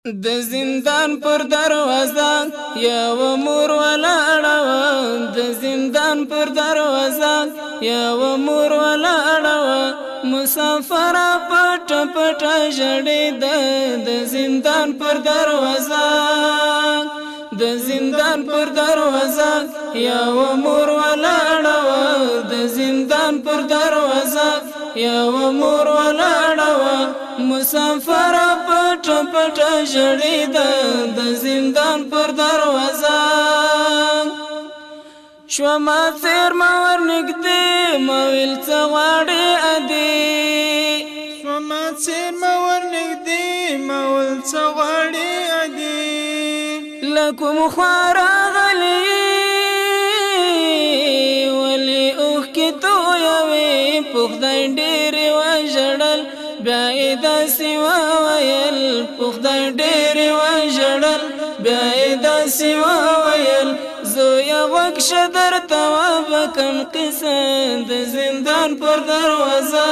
د زندان پر دروازه یو مور ولاړه وه د زندان پر دروازه یو مور ولاړه وه مسافره پټه پټه ژړېده د زندان پر دروازه د زندان پر دروازه یو مور ولاړه وه د زندان پر دروازه یو مور ولاړه وه مسافره پټه پټه ژړېده د زندان پر دروازه شومه څېرمه ورنږدې ما ویل څه غواړې ادې شومه څېرمه ورنږدې ما ویل څه غواړې ادې له کوم خوا راغلې ولې اوښکې تویوې په خدای ډېرې وژړل بیا یې داسې وویل په خدای ډېرې وژړل بیا یې داسې وویل زویه غوږ شه درته وبکم قصه د زندان پر دروازه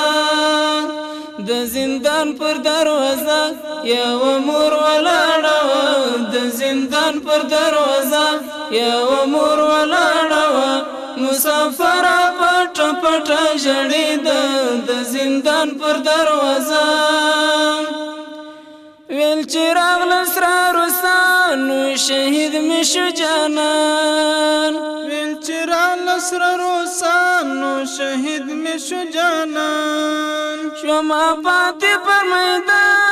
د زندان پر دروازه یوه مور ولاړه وه د زندان پر دروازه یوه مور ولاړه وه مسافره پټه پټه ژړېده د زندان پر دروازه ویل چې راغله سره روسانو شهید مې شو جانان ویل چې راغله سره روسانو شهید مې شو جانان شومه پاتې پر میدان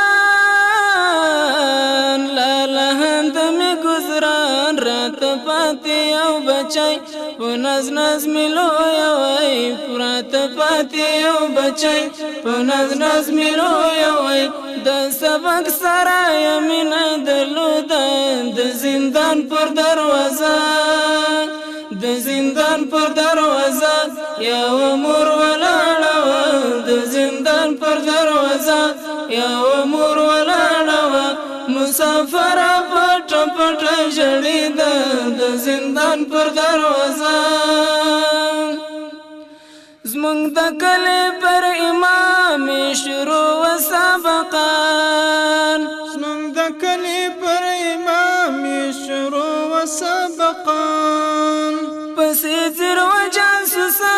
لالهند مې ګزران راته پاتې یو بچی په ناز ناز مې لویوی راته پاتې یو بچی په ناز ناز مې لویوی د سبق سره یې مینه درلوده د زندان پر دروازه د زندان پر دروازه یوه مور ولاړه وه د زندان پر دروازه یوه مور ولاړه وه مسافره پټه پټه ژړېده د زندان پر دروازه زموږ د کلي پر امام شروع و سبقان زموږ د کلي پر امام شروع و سبقان پسې ځیر و جاسوسان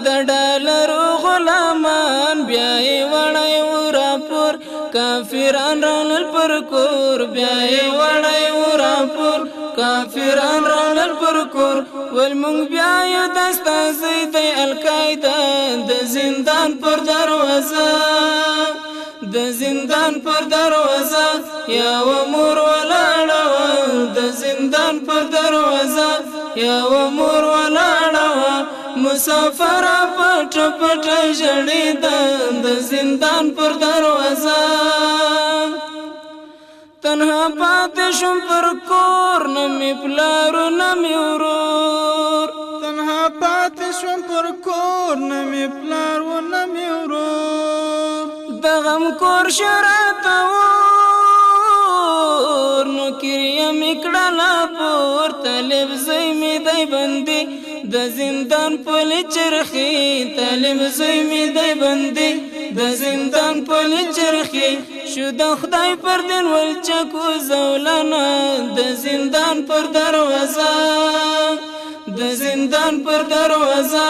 د ډالرو غلامان بیا یې وړی و راپور کافران رانل پر کور بیا یې وړی و راپور کافران رانل پر کور ول مونږ بیا یو د استازی دی القاعده د زندان پر دروازه د زندان پر دروازه یوه مور ولاړه وه د زندان پر دروازه یوه مور ولاړه وه مسافره پټه پټه ژړېده د زندان پر دروازه تنها پاتې شوم پر کور نه مې پلار نه مې ورور تنها پاتې شوم پر کور نه مې پلار و نه مې ورور د غم کور شو راته اور نو کريه مې کړله پور طالب زوی مې دی بندي د زندان پلې چرخې طالب زوی مې دی بندي د زندان پلې چرخې شو د خدای پر دین ول چکو زولانه د زندان پر دروازه د زندان پر دروازه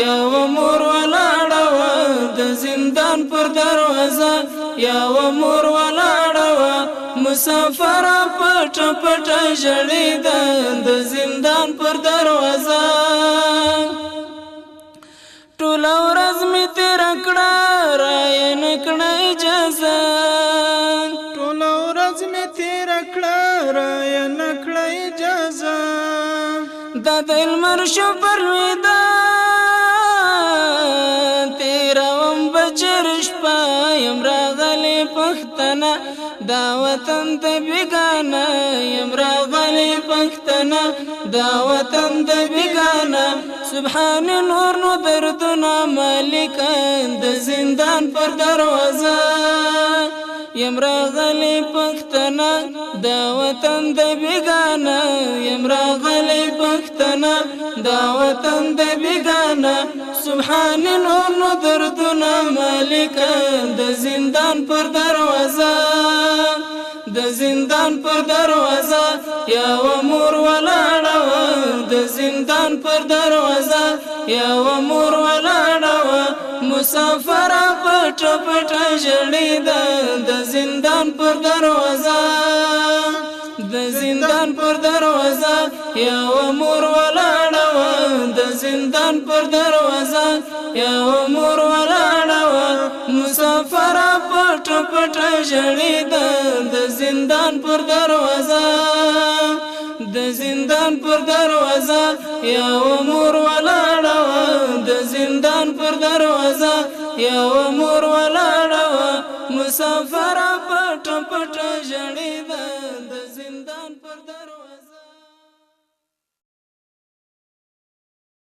یوه مور ولاړه وه د زندان پر دروازه یوه مور ولاړه وه مسافره پټه پټه ژړېده د زندان پر دروازه ټوله ورځ مې تېره کړه رایه نه کړه اجازه ټوله ورځ مې تېره کړه رایه نه کړه اجازه دا د لمر شو پر میدان تېروم بچر شپه یم راغلې پښتنه دا وطن د بېګانه یم راغلې پښتنه دا وطن د بېګانه سبحان نور نو دردونه مالکه د زندان پر دروازه یم راغلې پښتنه دا وطن د بېګانه یم راغلې پښتنه دا وطن د بېګانه سبحان نور نو دردونه مالکه د زندان پر دروازه د زندان پر دروازه یو مور ولاړه وه د زندان پر دروازه یو مور ولاړه وه مسافره پټه پټه ژړېده د زندان پر دروازه د زندان پر دروازه یو مور ولاړه وه د زندان پر دروازه یو مور ولاړه وه مسافره پټه پټه ژړېده د زندان پر دروازه د زندان پر دروازه یو مور ولاړه وه د زندان پر دروازه یو مور ولاړه وه مسافره پټه پټه ژړېده